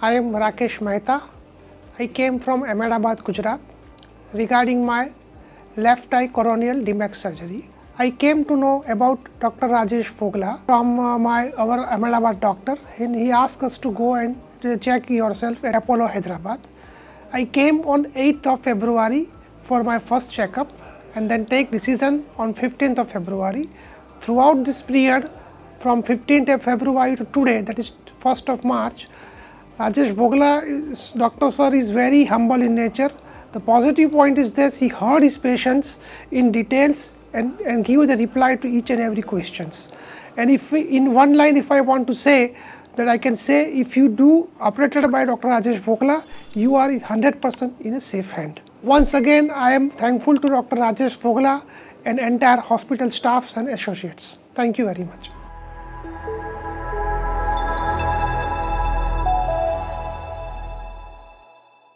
I am Rakesh Mehta. I came from Ahmedabad, Gujarat regarding my left eye corneal DMAC surgery. I came to know about Dr. Rajesh Fogla from our Ahmedabad doctor, and he asked us to go and check yourself at Apollo Hyderabad. I came on 8th of February for my first checkup and then take decision on 15th of February. Throughout this period from 15th of February to today, that is 1st of March, Rajesh Fogla, Dr. Sir is very humble in nature. The positive point is this: he heard his patients in details and give the reply to each and every questions. And if in one line, if I want to say that, I can say, if you do operated by Dr. Rajesh Fogla, you are 100% in a safe hand. Once again, I am thankful to Dr. Rajesh Fogla and entire hospital staffs and associates. Thank you very much.